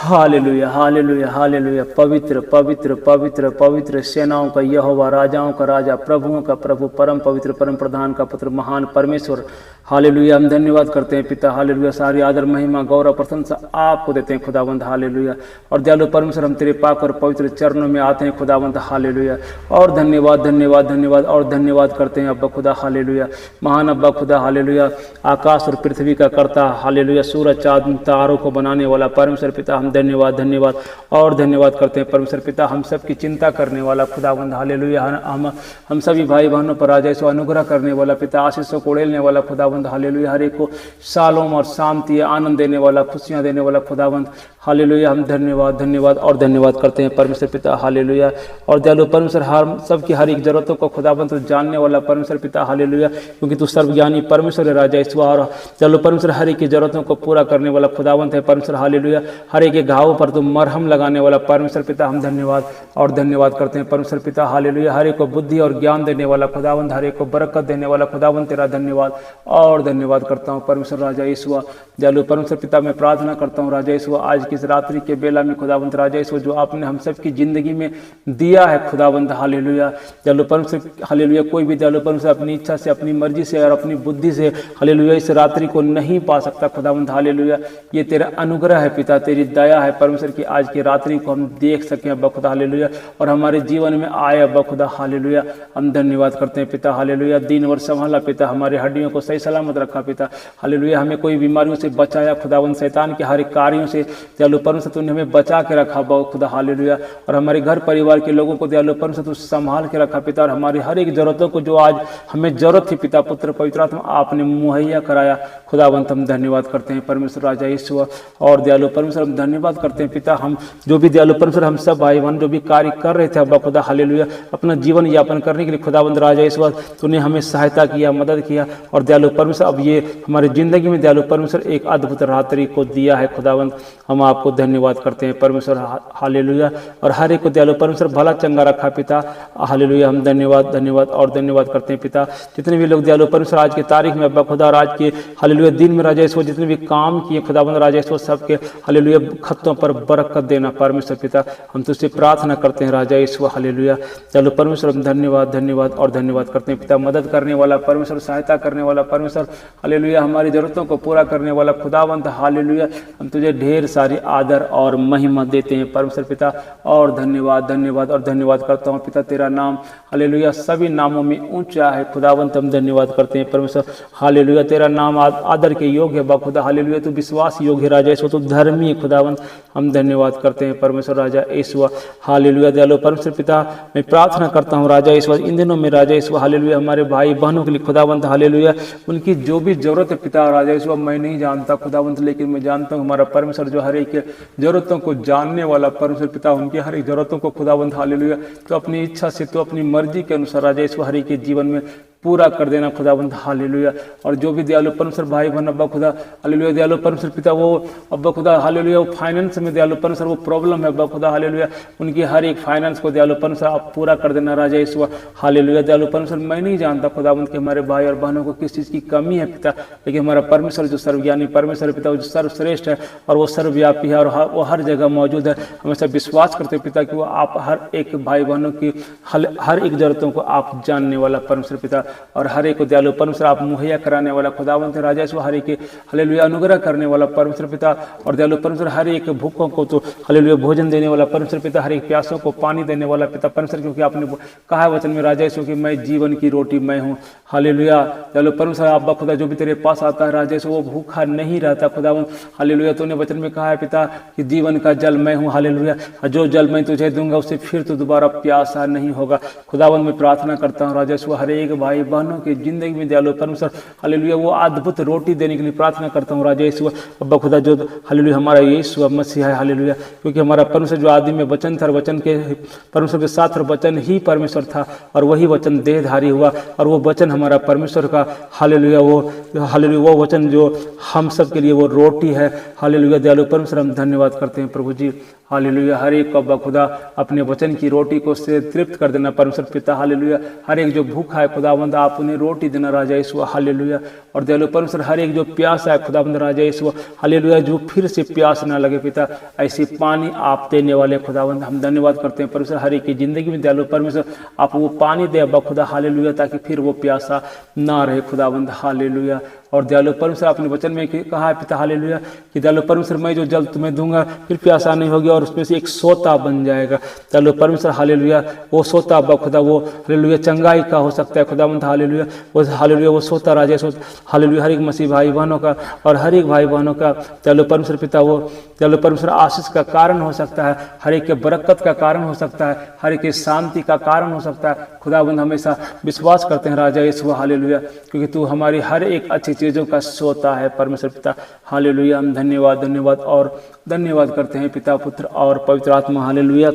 Hallelujah hallelujah hallelujah. पवित्र पवित्र पवित्र पवित्र, सेनाओं का यहोवा, राजाओं का राजा, प्रभुओं का प्रभु, परम पवित्र, परम प्रधान का पुत्र, महान परमेश्वर। हालेलुया। हम धन्यवाद करते हैं पिता। हालेलुया। सारी आदर महिमा गौरव प्रशंसा आपको देते हैं खुदावंद। हालेलुया। और दयालु परमेश्वर, हम तेरे पाक और पवित्र चरणों में आते हैं खुदावंद। हालेलुया। और धन्यवाद धन्यवाद धन्यवाद और धन्यवाद करते हैं अब्बा खुदा। हालेलुया। महान अब्बा खुदा। हालेलुया। आकाश और पृथ्वी का कर्ता। हालेलुया। सूरज चाँद तारों को बनाने वाला परमेश्वर पिता, हम धन्यवाद धन्यवाद और धन्यवाद करते हैं परमेश्वर पिता। हम सब की चिंता करने वाला खुदावंद। हालेलुया। हम सभी भाई बहनों पर राजा यीशु अनुग्रह करने वाला पिता, आशीषों को उड़ेलने वाला खुदावंद। हालेलुया। हर एक को शालोम और शांति, आनंद देने वाला, खुशियां देने वाला खुदावंद। हालेलुया। हम धन्यवाद धन्यवाद और धन्यवाद करते हैं परमेश्वर पिता। हालेलुया। और दयालु परमेश्वर, हर सबकी हर एक जरूरतों को खुदावंद तू जानने वाला परमेश्वर पिता। हालेलुया। क्योंकि तू सर्वज्ञानी परमेश्वर है राजा यीशु। और दयालु परमेश्वर, हर एक की जरूरतों को पूरा करने वाला खुदावंत है परमेश्वर। हालेलुया। हर एक के घावों पर तुम मरहम लगाने वाला परमेश्वर पिता, हम धन्यवाद और धन्यवाद करते हैं परमेश्वर पिता। हालेलुया। हर एक को बुद्धि और ज्ञान देने वाला खुदावंत, हर एक को बरकत देने वाला खुदावंत, तेरा धन्यवाद और धन्यवाद करता हूँ परमेश्वर राजा यीशु। दयालु परमेश्वर पिता, मैं प्रार्थना करता हूँ राजा यीशु, आज की इस रात्रि के बेला में खुदावंत राजा यीशु, जो आपने हम सब की जिंदगी में दिया है खुदावंत। हालेलुया। दयालु परमेश्वर, हालेलुया, कोई भी दयालु परमेश्वर अपनी इच्छा से, अपनी मर्जी से और अपनी बुद्धि से हालेलुया इस रात्रि को नहीं पा सकता खुदावंत। हालेलुया। ये तेरा अनुग्रह है पिता, तेरी दया है परमेश्वर की आज की रात्रि को हम देख सकें अब्बा खुदा। हालेलुया। और हमारे जीवन में आए अब्बा खुदा। हालेलुया। हम धन्यवाद करते हैं पिता। हालेलुया। दिन भर संभाला पिता, हमारे हड्डियों को सही सलामत रखा पिता। हालेलुया। हमें कोई बीमारियों से बचाया खुदावंत, शैतान के हर एक कार्यों से दयालु परमेश्वर तूने हमें बचा के रखा अब्बा खुदा। हालेलुया। और हमारे घर परिवार के लोगों को दयालु परमेश्वर तू संभाल के रखा पिता। और हमारी हर एक जरूरतों को जो आज हमें जरूरत थी पिता, पुत्र पवित्र आत्मा आपने मुहैया कराया खुदावंत। हम धन्यवाद करते हैं परमेश्वर राजा यीशु। और दयालु परमेश्वर, हम धन्यवाद करते हैं पिता। हम जो भी दयालु परमेश्वर, हम सब भाई बहन जो भी कार्य कर रहे थे अब्बा खुदा। हालेलुया। अपना जीवन यापन करने के लिए खुदावंत राजा यीशु, तूने हमें सहायता किया, मदद किया। और दयालु परमेश्वर, अब ये हमारी जिंदगी में दयालु परमेश्वर एक अद्भुत रात्रि को दिया है खुदावंत। हम आपको धन्यवाद करते हैं परमेश्वर। हालेलुया। और हर एक को दयालु परमेश्वर भला चंगा रखा पिता। हालेलुया। हम धन्यवाद धन्यवाद और धन्यवाद करते हैं पिता। जितने भी लोग दयालु परमेश्वर आज की तारीख में अब्बा खुदा, और आज के हालेलुया दिन में राजा यीशु, जितने भी काम किए खुदावंत राजा यीशु, सबके हालेलुया खत्तों पर बरकत देना परमेश्वर पिता। हम तुझसे प्रार्थना करते हैं राजा यीशु। हालेलुया। चलो परमेश्वर, हम धन्यवाद धन्यवाद और धन्यवाद करते हैं पिता। मदद करने वाला परमेश्वर, सहायता करने वाला परमेश्वर। हालेलुया। हमारी जरूरतों को पूरा करने वाला खुदावंत। हालेलुया। हम तुझे ढेर सारी आदर और महिमा देते हैं परमेश्वर पिता। और धन्यवाद धन्यवाद और धन्यवाद करता हूँ पिता। तेरा नाम हालेलुया सभी नामों में ऊंचा है खुदावंत। हम धन्यवाद करते हैं परमेश्वर। हालेलुया। तेरा नाम आदर के योग्य है खुदा। हालेलुया। तू विश्वास योग्य राजा यीशु, तू धर्मी है खुदावंत। हम धन्यवाद करते हैं परमेश्वर राजा यीशु। हालेलुया। दयालु परमेश्वर पिता, मैं प्रार्थना करता हूँ राजा यीशु, इन दिनों में राजा यीशु हालेलुया हमारे भाई बहनों के लिए खुदावंत। हालेलुया। उनकी जो भी जरूरत है पिता राजा यीशु, मैं नहीं जानता खुदावंत, लेकिन मैं जानता हूँ हमारा परमेश्वर जो हर एक के जरूरतों को जानने वाला परमेश्वर पिता, उनकी हर एक जरूरतों को खुदावंत हालेलुया तो अपनी इच्छा से, तो अपनी मर्जी के अनुसार राजा यीशु हर एक के जीवन में पूरा कर देना खुदावंत। हालेलुया। और जो भी दयालु परमेश्वर भाई बहन अब्बा खुदा हालेलुया, दयालु परमेश्वर पिता, वो अब्बा खुदा हालेलुया, वो फाइनेंस में दयालु परमेश्वर वो प्रॉब्लम है अब्बा खुदा। हालेलुया। उनकी हर एक फाइनेंस को दयालु परमेश्वर आप पूरा कर देना राजा यीशु। हालेलुया। दयालु परमेश्वर, मैं नहीं जानता खुदावंत कि हमारे भाई और बहनों को किस चीज़ की कमी है पिता, लेकिन हमारा परमेश्वर जो सर्वज्ञानी परमेश्वर पिता, वो जो सर्वश्रेष्ठ है और वो सर्वव्यापी है और वो हर जगह मौजूद है। हमेशा विश्वास करते पिता कि वो आप हर एक भाई बहनों की हर एक जरूरतों को आप जानने वाला परमेश्वर पिता, और हर एक को दयालु परमेश्वर आप मुहैया कराने वाला खुदावंत राजा यीशु, हर एक हालेलुया अनुग्रह करने वाला परमेश्वर पिता। और दयालु परमेश्वर, हर एक भूखों को तो हालेलुया भोजन देने वाला परमेश्वर पिता, हर एक प्यासों को पानी देने वाला पिता परमेश्वर, क्योंकि आपने कहा वचन में राजा यीशु कि मैं जीवन की रोटी मैं हूँ। हालेलुया। दयालु परमेश्वर, आप खुदा जो भी तेरे पास आता है राजा यीशु, वो भूखा नहीं रहता खुदावंत। हालेलुया। तूने वचन में कहा है पिता कि जीवन का जल मैं हूँ। हालेलुया। जो जल मैं तुझे दूंगा उससे फिर तो दोबारा प्यासा नहीं होगा खुदावंत। मैं प्रार्थना करता हूँ राजा यीशु, हर एक भाई बहनों की जिंदगी में दयालु परमेश्वर हालेलुया वो अद्भुत रोटी देने के लिए प्रार्थना करता हूँ राजा यीशु। अब्बा खुदा जो हालेलुया हमारा यीशु मसीह है। हालेलुया। क्योंकि हमारा परमेश्वर जो आदि में वचन था, वचन के परमेश्वर के साथ वचन ही परमेश्वर था, और वही वचन देहधारी हुआ, और वो वचन हमारा परमेश्वर का हालेलुया वो वचन जो हम सब के लिए वो रोटी है। हालेलुया। दयालु परमेश्वर, हम धन्यवाद करते हैं प्रभु जी। हालेलुया। हर एक को अब्बा खुदा अपने वचन की रोटी को से तृप्त कर देना परमेश्वर पिता। हालेलुया। हर एक जो भूखा है खुदावंद खुदाबंद आप उन्हें रोटी देना राजा यीशु हालेलुया। और दयालु परमेश्वर हर एक जो प्यासा है खुदाबंद राजा यीशु हालेलुया, जो फिर से प्यास ना लगे पिता, ऐसी पानी आप देने वाले खुदाबंद हम धन्यवाद करते हैं परमेश्वर। हर एक की जिंदगी में दयालु परमेश्वर आप वो पानी दे अब्बा खुदा हालेलुया, ताकि फिर वो प्यासा ना रहे खुदाबंद हालेलुया। और दयालु परमेश्वर अपने वचन में कहा है पिता हालेलुया कि दयालु परमेश्वर मैं जो जल तुम्हें दूंगा फिर प्यासा नहीं होगी, और उसमें से एक सोता बन जाएगा दयालु परमेश्वर हालेलुया। वो सोता अब्बा खुदा वो हालेलुया चंगाई का हो सकता है खुदावंत हालेलुया, वो हालेलुया वो सोता राजा हालेलुया हर एक मसीह भाई बहनों का और हर एक भाई बहनों का दयालु परमेश्वर पिता वो दयालु परमेश्वर आशीष का कारण हो सकता है, हर एक के बरकत का कारण हो सकता है, हर एक के शांति का कारण हो सकता है खुदावंद। हमेशा विश्वास करते हैं राजा यीशु हालेलुया, क्योंकि तू हमारी हर एक अच्छी चीज़ों का सोता है परमेश्वर पिता हालेलुया। हम धन्यवाद और धन्यवाद करते हैं पिता पुत्र और पवित्र आत्मा हालेलुया।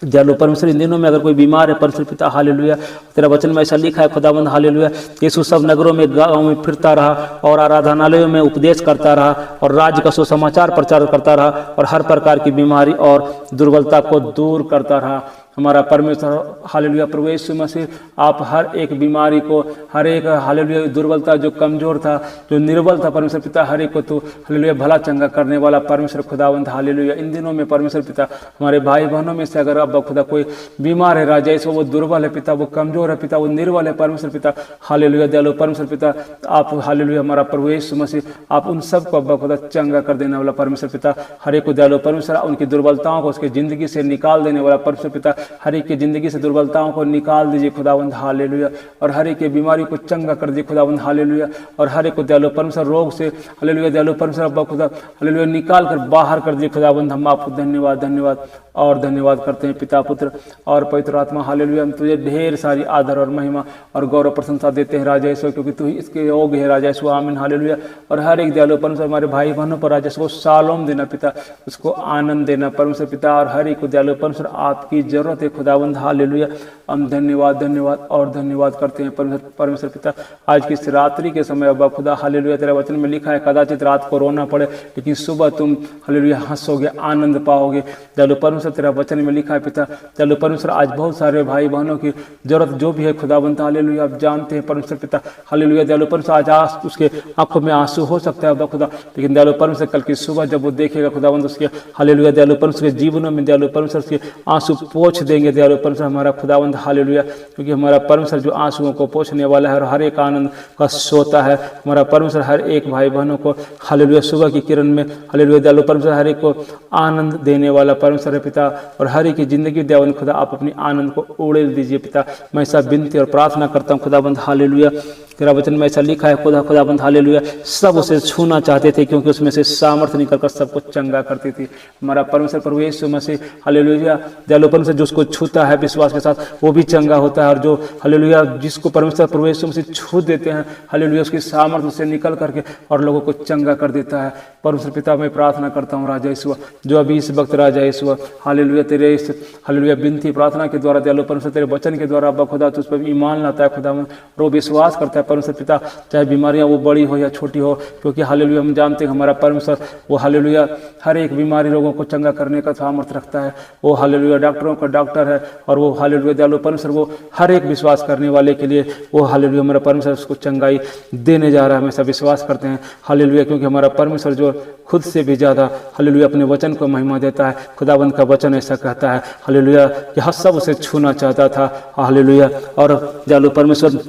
दयालु परमेश्वर इन दिनों में अगर कोई बीमार है परमेश्वर पिता हालेलुया, तेरा वचन में ऐसा लिखा है खुदावंद हालेलुया, यीशु सब नगरों में गाँव में फिरता रहा और आराधनालयों में उपदेश करता रहा और राज्य का सुसमाचार प्रचार करता रहा और हर प्रकार की बीमारी और दुर्बलता को दूर करता रहा। हमारा परमेश्वर हालेलुया प्रभु यीशु मसीह आप हर एक बीमारी को, हर एक हालेलुया दुर्बलता जो कमजोर था जो निर्बल था परमेश्वर पिता, हर एक को तू हालेलुया भला चंगा करने वाला परमेश्वर खुदावंत हालेलुया। इन दिनों में परमेश्वर पिता हमारे भाई बहनों में से अगर अब खुदा कोई बीमार है राजा यीशु, वो दुर्बल है पिता, वो कमजोर है पिता, वो निर्बल है परमेश्वर पिता हालेलुया दयालु परमेश्वर पिता आप हालेलुया हमारा प्रभु यीशु मसीह आप उन सबको अब्बा खुदा चंगा कर देने वाला परमेश्वर पिता, हर एक को दयालु परमेश्वर उनकी दुर्बलताओं को उसकी जिंदगी से निकाल देने वाला परमेश्वर पिता, हर एक की जिंदगी से दुर्बलताओं को निकाल दीजिए खुदावंद हालेलुया, और हर एक की बीमारी को चंगा कर दीजिए खुदावंद हालेलुया, और हर एक को दयालु परमेश्वर रोग से हालेलुया दयालु परमेश्वर अब्बा खुदा हालेलुया निकाल कर बाहर कर दीजिए खुदावंद। हम आपको धन्यवाद और धन्यवाद करते हैं पिता पुत्र और पवित्र आत्मा हालेलुया। हम तुझे ढेर सारी आदर और महिमा और गौरव प्रशंसा देते हैं राजा यीशु, क्योंकि तू इसके योग्य है राजा यीशु आमीन हालेलुया। और हर एक दयालु परमेश्वर हमारे भाई बहनों पर राजा यीशु को शालोम देना पिता, उसको आनंद देना परमेश्वर पिता, और हर एक को दयालु परमेश्वर आपकी जरूरत है खुदावंद हालेलुया। हम धन्यवाद और धन्यवाद करते हैं परमेश्वर पिता। आज की इस रात्रि के समय अब्बा खुदा हालेलुया तेरा वचन में लिखा है कदाचित रात को रोना पड़े लेकिन सुबह तुम हालेलुया हंसोगे आनंद पाओगे। दयालु परमेश्वर तेरा वचन में लिखा है पिता दयालु परमेश्वर आज बहुत सारे भाई बहनों की जरूरत जो भी है खुदावंत हालेलुया आप जानते हैं परमेश्वर पिता हालेलुया। दयालु परमेश्वर आज उसके आंखों में आंसू हो सकता है अब्बा खुदा, लेकिन दयालु परमेश्वर कल की सुबह जब वो देखेगा खुदावंत उसके हालेलुया दयालु परमेश्वर के जीवनों में दयालु परमेश्वर उसके आंसू पोंछ देंगे दयालु परमेश्वर हमारा खुदावंत हालेलुया, क्योंकि हमारा परमेश्वर जो आंसुओं को पोंछने वाला है और हर एक आनंद का सोता है। हमारा परमेश्वर हर एक भाई बहनों को हालेलुया सुबह की किरण में हालेलुया दयालु परमेश्वर हर एक को आनंद देने वाला परमेश्वर है पिता, और हर एक की जिंदगी देवन खुदा आप अपनी आनंद को उड़ेल दीजिए पिता। मैं ऐसा विनती और प्रार्थना करता हूँ खुदाबंद हालेलुया। तेरा वचन में ऐसा लिखा है खुदाबंद हालेलुया सब उसे छूना चाहते थे क्योंकि उसमें से सामर्थ्य निकलकर सबको चंगा करती थी। हमारा परमेश्वर प्रभु यीशु मसीह हालेलुया दयालु परमेश्वर जो उसको छूता है विश्वास के साथ वो भी चंगा होता है, और जो हालेलुया जिसको परमेश्वर प्रभु यीशु मसीह छू देते हैं हालेलुया उसकी सामर्थ्य से निकल करके और लोगों को चंगा कर देता है। परमेश्वर पिता मैं प्रार्थना करता हूँ राजा यीशु जो अभी इस वक्त राजा यीशु हालेलुया तेरे इस हालेलुया विनती प्रार्थना के द्वारा दयालु परमेश्वर तेरे वचन के द्वारा अब्बा खुदा तुझ पर ईमान लाता है खुदा और वो विश्वास करता है परमेश्वर पिता, चाहे बीमारियां वो बड़ी हो या छोटी हो, क्योंकि हालेलुया हम जानते हैं हमारा परमेश्वर वो हालेलुया हर एक बीमारी रोगों को चंगा करने का सामर्थ्य रखता है। वो हालेलुया डॉक्टरों का डॉक्टर है और वो हालेलुया दयालु परमेश्वर वो हर एक विश्वास करने वाले के लिए वो हालेलुया हमारा परमेश्वर उसको चंगाई देने जा रहा है। हमेशा विश्वास करते हैं हालेलुया, क्योंकि हमारा परमेश्वर जो खुद से भी ज़्यादा हालेलुया अपने वचन को महिमा देता है। खुदाबंद का वचन ऐसा कहता है हालेलुया कि हर सब उसे छूना चाहता था हालेलुया, और दयालु परमेश्वर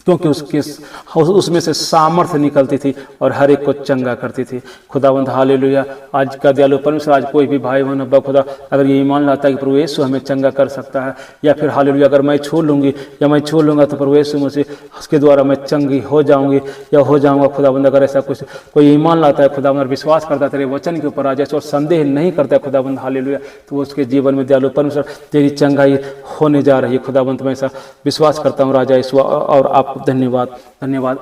क्योंकि उसमें से सामर्थ्य निकलती थी और हर एक को चंगा करती थी। खुदावंद हालेलुया आज का दयालु परमेश्वर आज कोई भी भाई बहन अब्बा खुदा अगर ये ईमान लाता है कि प्रभु यीशु हमें चंगा कर सकता है, या फिर हालेलुया अगर मैं छू लूँगी या मैं छू लूँगा तो प्रभु यीशु मुझे उसके द्वारा मैं चंगी हो जाऊँगी या हो जाऊँगा। खुदावंद अगर ऐसा कुछ कोई ईमान लाता है खुदावंद विश्वास करता है तेरे वचन के ऊपर आ जाए और संदेह नहीं करता है खुदावंद हालेलुया, तो वो उसके जीवन में दयालु परमेश्वर तेरी चंगाई होने जा रही है। खुदावंद मैं ऐसा विश्वास करता हूँ राजा यीशु, और आप धन्यवाद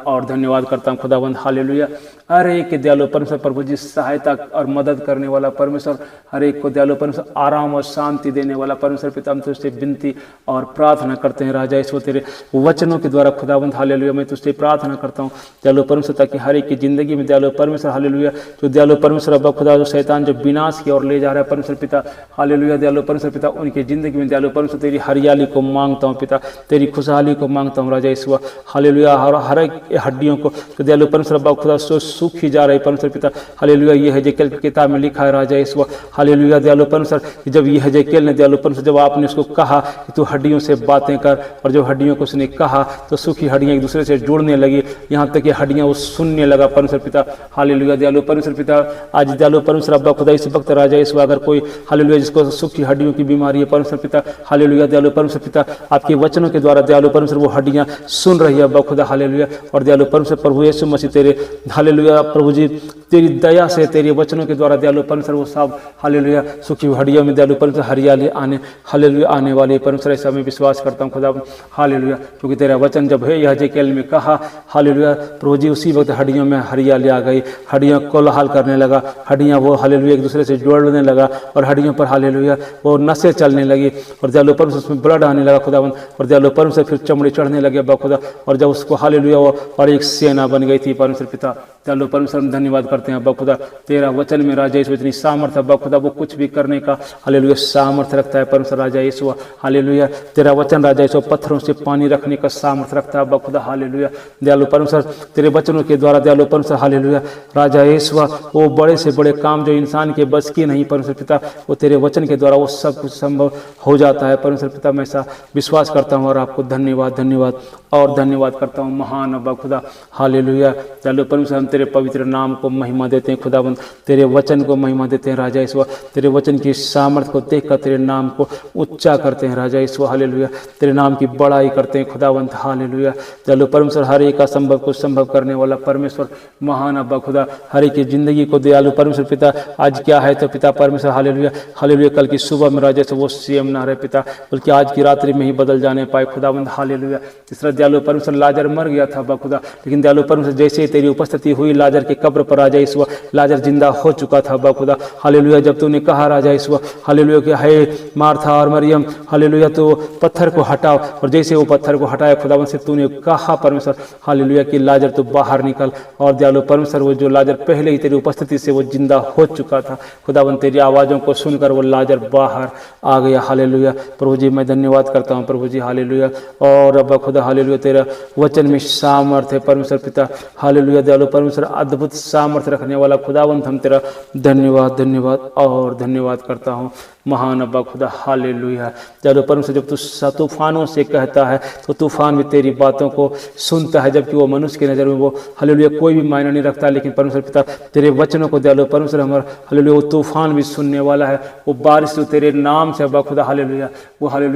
और धन्यवाद करता हूँ खुदावंद हालेलुया। हर एक के दयालु परमेश्वर प्रभु जी सहायता और मदद करने वाला परमेश्वर, हर एक को दयालु परमेश्वर आराम और शांति देने वाला परमेश्वर पिता, हम तुझसे विनती और प्रार्थना करते हैं राजा ईश्वर तेरे वचनों के द्वारा खुदावंद हालेलुया, मैं तुझसे प्रार्थना करता हूँ दयालु परमेश्वर ताकि हर एक की जिंदगी में दयालु परमेश्वर हालेलुया, जो दयालु परमेश्वर अब्बा खुदा, जो शैतान जो विनाश की ओर ले जा रहा है परमेश्वर पिता हालेलुया, दयालु परमेश्वर पिता उनकी जिंदगी में दयालु परमेश्वर तेरी हरियाली को मांगता हूँ पिता, तेरी खुशहाली को मांगता हूँ राजा ईश्वर हालेलुया, हर एक हड्डियों को दयालु परमेश्वर अब्बा खुदा सो सूखी जा रही परमेश्वर पिता हालेलुया, ये हेजेकियेल की किताब में लिखा है राजा ईश्वर हालेलुया, दयालु परमेश्वर जब ये हेजेकियेल ने दयालु परमेश्वर जब आपने उसको कहा कि तू हड्डियों से बातें कर, और जब हड्डियों को उसने कहा तो सूखी हड्डियां एक दूसरे से जुड़ने लगी, यहाँ तक कि हड्डियां वो सुनने लगा परमेश्वर पिता हालेलुया, दयालु परमेश्वर पिता आज दयालु परमेश्वर अब्बा खुदा इस वक्त राजा ईश्वर अगर कोई हालेलुया जिसको सूखी हड्डियों की बीमारी है परमेश्वर पिता हालेलुया, दयालु परमेश्वर पिता आपके वचनों के द्वारा दयालु परमेश्वर वो हड्डियां सुन रही है अब्बा खुदा हालेलुया, और दयालु परमेश्वर प्रभु यीशु मसीह तेरे हालेलुया प्रभु जी तेरी दया से तेरे वचनों के द्वारा दयालु परमेश्वर वो सब हालेलुया सूखी हड्डियों में दयालु परमेश्वर हरियाली आने हालेलुया आने वाली परमेश्वर, ऐसा मैं विश्वास करता हूँ खुदा हालेलुया, क्योंकि तेरा वचन जब है हेजेकियेल में कहा हालेलुया प्रभु जी उसी वक्त हड्डियों में हरियाली आ गई, हड्डियां कोलाहल करने लगा, हड्डियां वो हालेलुया एक दूसरे से जोड़ने लगा, और हड्डियों पर हालेलुया वो नसें चलने लगी, और दयालु परमेश्वर उसमें ब्लड आने लगा खुदावन, और दयालु परमेश्वर फिर चमड़ी चढ़ने लगे अब्बा खुदा, और जब उसको हालेलुया वो और एक सेना बन गई थी परमेश्वर पिता दयालु परमेश्वर हम धन्यवाद करते हैं अब्बा खुदा, तेरा वचन में राजा यीशु इतनी सामर्थ्य अब्बा खुदा वो कुछ भी करने का हालेलुया सामर्थ्य रखता है परमेश्वर राजा यीशु हालेलुया, तेरा वचन राजा यीशु पत्थरों से पानी रखने का सामर्थ्य रखता है अब्बा खुदा हालेलुया, दयालु परमेश्वर तेरे वचनों के द्वारा दयालु परमेश्वर हालेलुया राजा यीशु वो बड़े से बड़े काम जो इंसान के बस की नहीं परमेश्वर पिता वो तेरे वचन के द्वारा वो सब कुछ संभव हो जाता है परमेश्वर पिता, मैं ऐसा विश्वास करता हूँ और आपको धन्यवाद धन्यवाद और धन्यवाद करता हूँ महान अब्बा खुदा हालेलुया, दयालु परमेश्वर हम तेरे पवित्र नाम को महिमा देते हैं खुदावंद, तेरे वचन को महिमा देते हैं राजा ईश्वर, तेरे वचन की सामर्थ्य को देखकर तेरे नाम को ऊंचा करते हैं राजा ईश्वर हालेलुया, तेरे नाम की बड़ाई करते हैं खुदावंत हालेलुया, दयालु परमेश्वर हर एक असंभव को संभव करने वाला परमेश्वर महान अब्बा खुदा, हर एक की जिंदगी को दयालु परमेश्वर पिता आज क्या है तो पिता परमेश्वर हालेलुया हालेलुया कल की सुबह में राजा से वो सेम ना रहे पिता, बल्कि आज की रात्रि में ही बदल जाने पाए खुदावंत हालेलुया, जिस तरह दयालु परमेश्वर लाजर मर गया था अब्बा खुदा, लेकिन दयालु परमेश्वर जैसे ही तेरी उपस्थिति हुई लाजर के कब्र पर राजा ईश्वर लाजर जिंदा हो चुका था अब्बा खुदा हालेलुया, जब तूने कहा राजा ईश्वर हालेलुया कि हे मार्था और मरियम हालेलुया तो पत्थर को हटाओ, और जैसे वो पत्थर को हटाया खुदावंत से तूने कहा परमेश्वर हालेलुया कि लाजर तो बाहर निकल, और दयालु परमेश्वर वो जो लाजर पहले ही तेरी उपस्थिति से वो जिंदा हो चुका था खुदावंत तेरी आवाज़ों को सुनकर वो लाजर बाहर आ गया हालेलुया, प्रभु जी मैं धन्यवाद करता हूँ प्रभु जी हालेलुया, और अब्बा खुदा हालेलुया तेरा वचन में सामर्थ्य है परमेश्वर पिता हालेलुया, दयालु परमेश्वर अद्भुत सामर्थ्य रखने वाला खुदावंत हम तेरा धन्यवाद धन्यवाद और धन्यवाद करता हूँ महान अब्बा खुदा हालेलुया, दयालु परमेश्वर जब तू तूफानों से कहता है तो तूफान भी तेरी बातों को सुनता है, जबकि वो मनुष्य की नज़र में वो हालेलुया कोई भी मायना नहीं रखता, लेकिन परमेश्वर पिता तेरे वचनों को दयालु परमेश्वर हमारा हालेलुया वो तूफान भी सुनने वाला है, वो बारिश तो तेरे नाम से अब्बा खुदा हालेलुया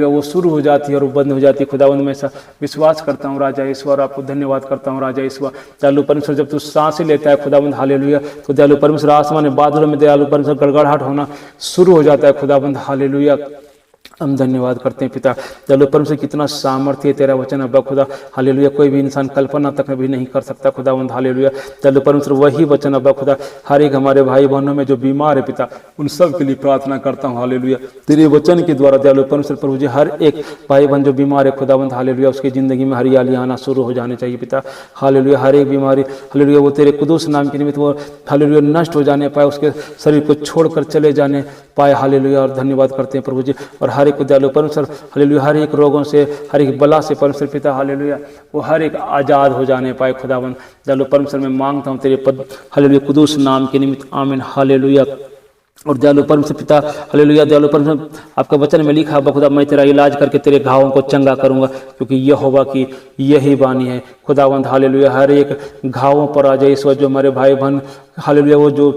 वो शुरू हो जाती है और वो बंद हो जाती है खुदावंद, मैं ऐसा विश्वास करता हूँ राजा ईश्वर, आपको धन्यवाद करता हूँ राजा ईश्वर, दयालु परमेश्वर जब तू सांसें लेता है खुदावंद हालेलुया तो दयालु परमेश्वर आसमान में बादलों में दयालु परमेश्वर गड़गड़ाहट होना शुरू हो जाता है खुदावंद हालेलुया, हम धन्यवाद करते हैं पिता दयालु परमेश्वर कितना सामर्थ्य है तेरा वचन अब्बा खुदा हालेलुया, कोई भी इंसान कल्पना तक भी नहीं कर सकता खुदावंद हालेलुया, दयालु परमेश्वर वही वचन अब्बा खुदा हर एक हमारे भाई बहनों में जो बीमार है पिता उन सब के लिए प्रार्थना करता हूँ हालेलुया, तेरे वचन के द्वारा दयालु परमेश्वर प्रभु जी हर एक भाई बहन जो बीमार है खुदावंद हालेलुया उसकी जिंदगी में हरियाली आना शुरू हो जानी चाहिए पिता हालेलुया, हर एक बीमारी हालेलुया वो तेरे कुदूस नाम के निमित्त वो हालेलुया नष्ट हो जाने पाए, उसके शरीर को छोड़कर चले जाने पाए हालेलुया, और धन्यवाद करते हैं प्रभु जी, और हर एक को दयालु परमेश्वर हालेलुया हर एक रोगों से हर एक बला से परमेश्वर पिता हालेलुया वो हर एक आज़ाद हो जाने पाए खुदावन, दयालु परमेश्वर मैं मांगता हूँ तेरे पद हालेलुया कुदूस नाम के निमित्त आमीन हालेलुया, और दयालु परमेश्वर पिता हालेलुया दयालु परमेश्वर आपका वचन में लिखा है खुदा मैं तेरा इलाज करके तेरे घावों को चंगा करूंगा, क्योंकि यहोवा की यही वाणी है खुदावंद हालेलुया, हर एक घावों पर आ जाए ईश्वर जो हमारे भाई बहन हालेलुया वो जो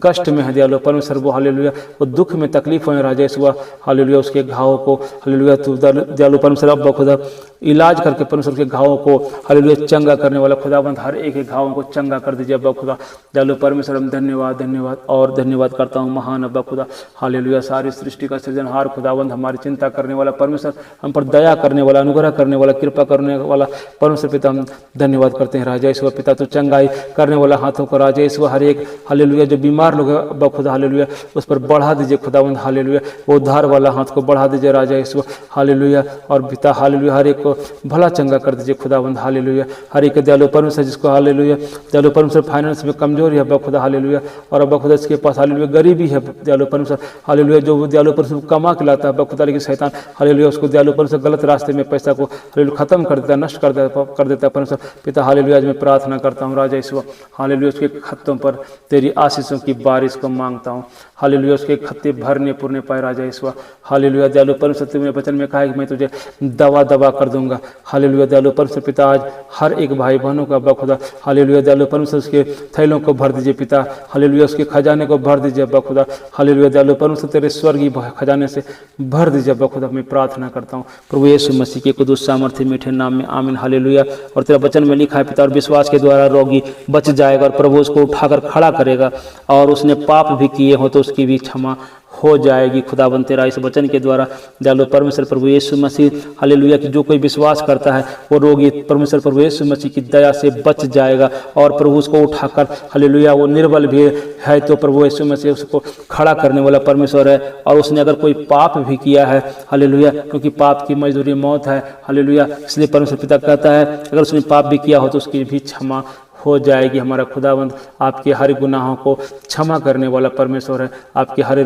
कष्ट में है दयालु परमेश्वर, वो हालेलुया वो दुख में तकलीफ में राजा यीशु हालेलुया उसके घावों को हालेलुया तू दयालु परमेश्वर अब खुदा इलाज करके परमेश्वर के घावों को हालेलुया चंगा करने वाला खुदाबंद हर एक घावों को चंगा कर दीजिए अब्बा खुदा। दयालु परमेश्वर हम धन्यवाद धन्यवाद और धन्यवाद करता हूँ महान अब्बा खुदा। हालेलुया सारी सृष्टि का सृजनहार खुदाबंद, हमारी चिंता करने वाला परमेश्वर, हम पर दया करने वाला, अनुग्रह करने वाला, कृपा करने वाला परमेश्वर पिता, हम धन्यवाद करते हैं राजा ईश्वर पिता। तो चंगाई करने वाला हाथों को राजा ईश्वर हर एक हालेलुया जो बीमार लोग हैं अब्बा खुदा हालेलुया उस पर बढ़ा दीजिए खुदाबंद। हालेलुया वो उद्धार वाला हाथ को बढ़ा दीजिए राजा ईश्वर हालेलुया। और पिता हालेलुया हर एक को भला चंगा कर दीजिए खुदाबंद हालेलुया। हर एक दयालु परमेश्वर जिसको हालेलुया दयालु परमेश्वर फाइनेंस में कमजोरी है अब्बा खुदा हालेलुया, और अब्बा खुदा इसके पास हालेलुया गरीबी है दयालु परमेश्वर हालेलुया, जो वो दयालु परमेश्वर कमा के लाता है अब्बा खुदा, लेकिन शैतान हालेलुया उसको दयालु परमेश्वर गलत रास्ते में पैसा को हालेलुया खत्म कर देता है, नष्ट कर देता है परमेश्वर पिता हालेलुया। आज मैं प्रार्थना करता हूँ राजा ईश्वर हालेलुया उसके खत्तों पर तेरी आशीषों की बारिश को मांगता हूँ हालेलुया, उसके खत्ते भरने पुरने पाए राजा ईश्वर हालेलुया। दयालु परमेश्वर तुमने वचन में कहा है कि मैं तुझे दवा कर दूंगा हालेलुया। दयालु परमेश्वर पिता आज हर एक भाई बहनों का अब्बा खुदा हालेलुया दयालु परमेश्वर उसके थैलों को भर दीजिए पिता हालेलुया, उसके खजाने को भर दीजिए अब्बा खुदा हालेलुया। दयालु परमेश्वर तेरे स्वर्गीय खजाने से भर दीजिए अब्बा खुदा, मैं प्रार्थना करता हूँ प्रभु यीशु मसीह के कुदूस सामर्थ्य मीठे नाम में आमीन हालेलुया। और तेरा वचन में लिखा है पिता, और विश्वास के द्वारा रोगी बच जाएगा और प्रभु उसको उठाकर खड़ा करेगा, और उसने पाप भी किए हो तो उसकी भी क्षमा हो जाएगी खुदाबंद। तेरा इस वचन के द्वारा दयालु परमेश्वर प्रभु यीशु मसीह हालेलुया कि जो कोई विश्वास करता है वो रोगी परमेश्वर प्रभु यीशु मसीह की दया से बच जाएगा, और प्रभु उसको उठाकर हालेलुया वो निर्बल भी है तो प्रभु यीशु मसीह उसको खड़ा करने वाला परमेश्वर है। और उसने अगर कोई पाप भी किया है हालेलुया, क्योंकि पाप की मजदूरी मौत है हालेलुया, इसलिए परमेश्वर पिता कहता है अगर उसने पाप भी किया हो तो उसकी भी क्षमा हो जाएगी। हमारा खुदाबंद आपके हर गुनाहों को क्षमा करने वाला परमेश्वर है, आपके हर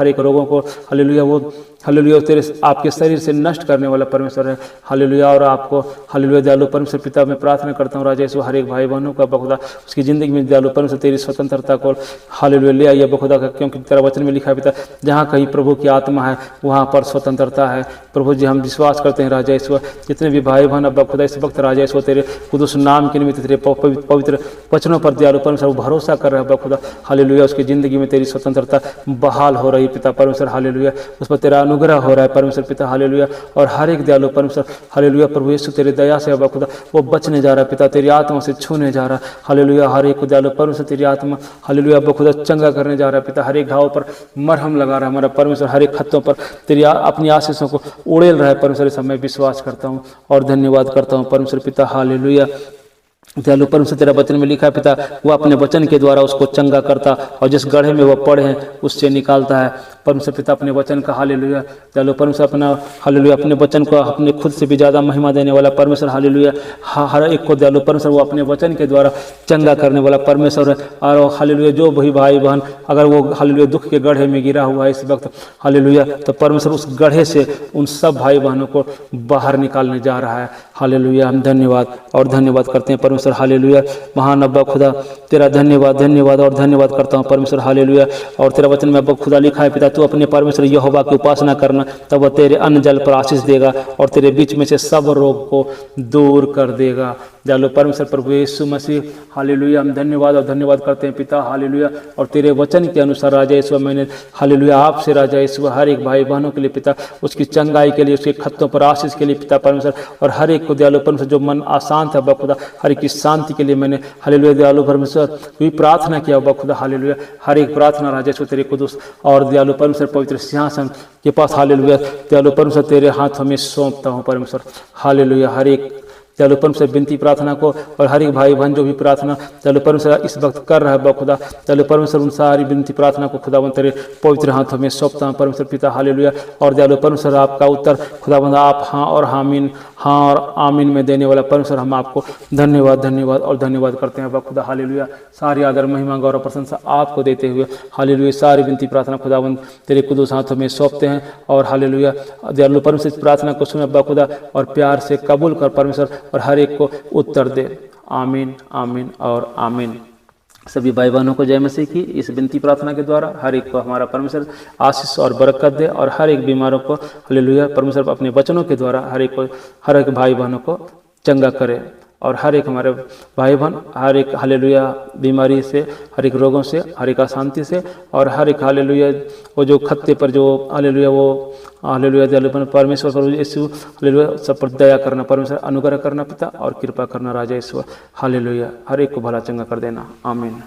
एक रोगों को हालेलुया वो हालेलुया तेरे आपके शरीर से नष्ट करने वाला परमेश्वर है हालेलुया। और आपको हालेलुया दयालु परमेश्वर पिता मैं प्रार्थना करता हूँ राजा यीशु हर एक भाई बहनों का बखुदा उसकी ज़िंदगी में दयालु परमेश्वर तेरी स्वतंत्रता को हालेलुया ले आइए बखुदा का, क्योंकि तेरा वचन में लिखा है पिता जहाँ कहीं प्रभु की आत्मा है वहाँ पर स्वतंत्रता है। प्रभु जी हम विश्वास करते हैं राजा ईश्वर जितने भी भाई बहन अब खुदा इस वक्त राजा ईश्वर तेरे कुदूस नाम के निमित्त तेरे पवित्र वचनों पर दयालु परमेश्वर भरोसा कर रहा है खुदा हालेलुया, उसकी ज़िंदगी में तेरी स्वतंत्रता बहाल हो रही पिता परमेश्वर हालेलुया, उस पर तेरा अनुग्रह हो रहा है परमेश्वर पिता हालेलुया। और हर एक दयालु परमेश्वर हालेलुया प्रभु यीशु तेरी दया से अब खुदा वो बचने जा रहा है पिता, तेरी आत्मा से छूने जा रहा है हालेलुया। हर एक दयालु परमेश्वर तेरी आत्मा हालेलुया अब खुदा चंगा करने जा रहा है पिता, हर एक घाव पर मरहम लगा रहा है हमारा परमेश्वर, हर एक खत्तों पर तेरी अपनी आशीषों को उड़ेल रहा है परमेश्वर। इस समय विश्वास करता हूँ और धन्यवाद करता हूँ परमेश्वर पिता हालेलुया। दयालु परमेश्वर तेरा वचन में लिखा है पिता वो अपने वचन के द्वारा उसको चंगा करता और जिस गड्ढे में वो पड़े हैं उससे निकालता है परमेश्वर पिता अपने वचन का हालेलुया। दयालु परमेश्वर अपना हालेलुया अपने वचन को अपने खुद से भी ज़्यादा महिमा देने वाला परमेश्वर हालेलुया, हर एक को दयालु परमेश्वर वो अपने वचन के द्वारा चंगा करने वाला परमेश्वर है। और हालेलुया जो भी भाई बहन अगर वो हालेलुया दुख के गड्ढे में गिरा हुआ है इस वक्त हालेलुया, तो परमेश्वर उस गड्ढे से उन सब भाई बहनों को बाहर निकालने जा रहा है हालेलुया। हम धन्यवाद और धन्यवाद करते हैं परमेश्वर हालेलुया। महान अब्बा खुदा तेरा धन्यवाद धन्यवाद और धन्यवाद करता हूँ परमेश्वर हालेलुया। और तेरा वचन में अब्बा खुदा लिखा है पिता तू अपने परमेश्वर यहोवा की उपासना करना तब वह तेरे अन्न जल पर आशीष देगा और तेरे बीच में से सब रोग को दूर कर देगा। दयालु परमेश्वर प्रभु यीशु मसीह हालेलुया हम धन्यवाद और धन्यवाद करते हैं पिता हालेलुया। और तेरे वचन के अनुसार राजा ईश्वर मैंने हालेलुया आपसे राजा ईश्वर हर एक भाई बहनों के लिए पिता उसकी चंगाई के लिए उसके खत्तों पर आशीष के लिए पिता परमेश्वर और हर एक को दयालु परमेश्वर जो मन अशांत है बखुदा हर एक की शांति के लिए मैंने हालेलुया दयालु परमेश्वर भी प्रार्थना किया बखुदा हालेलुया। हर एक प्रार्थना राजा ईश्वर तेरे कुदूस और दयालु परमेश्वर पवित्र सिंहासन के पास हालेलुया दयालु परमेश्वर तेरे हाथों में सौंपता हूँ परमेश्वर हालेलुया। हर एक दयालु परमेश्वर विनती प्रार्थना को और हर एक भाई बहन जो भी प्रार्थना दयालु परमेश्वर इस वक्त कर रहा है बखुदा दयालु परमेश्वर उन सारी विनती प्रार्थना को खुदावंद तेरे पवित्र हाथों में सौंपता हूँ परमेश्वर पिता हालेलुया। और दयालु परमेश्वर आपका उत्तर खुदावंद आप हाँ और हामीन हाँ और आमीन में देने वाला परमेश्वर हम आपको धन्यवाद धन्यवाद और धन्यवाद करते हैं बखुदा हालेलुया। सारी आदर महिमा गौरव प्रशंसा आपको देते हुए हालेलुया सारी विनती प्रार्थना खुदावंद तेरे कुदूस हाथों में सौंपते हैं और हालेलुया दयालु परमेश्वर प्रार्थना को सुने बखुदा और प्यार से कबूल कर परमेश्वर और हर एक को उत्तर दे आमीन आमीन और आमीन। सभी भाई बहनों को जय मसीह की इस विनती प्रार्थना के द्वारा हर एक को हमारा परमेश्वर आशीष और बरकत दे और हर एक बीमारों को हालेलुया परमेश्वर अपने वचनों के द्वारा हर एक भाई बहनों को चंगा करे और हर एक हमारे भाई बहन हर एक हालेलुया बीमारी से, हर एक रोगों से, हर एक अशांति से, और हर एक हालेलुया वो जो खत्ते पर जो हालेलुया वो हालेलुया दयालुपन परमेश्वर प्रभु यीशु हालेलुया सब पर दया करना, परमेश्वर अनुग्रह करना पिता और कृपा करना राजा ईश्वर हालेलुया, हर एक को भला चंगा कर देना। आमीन।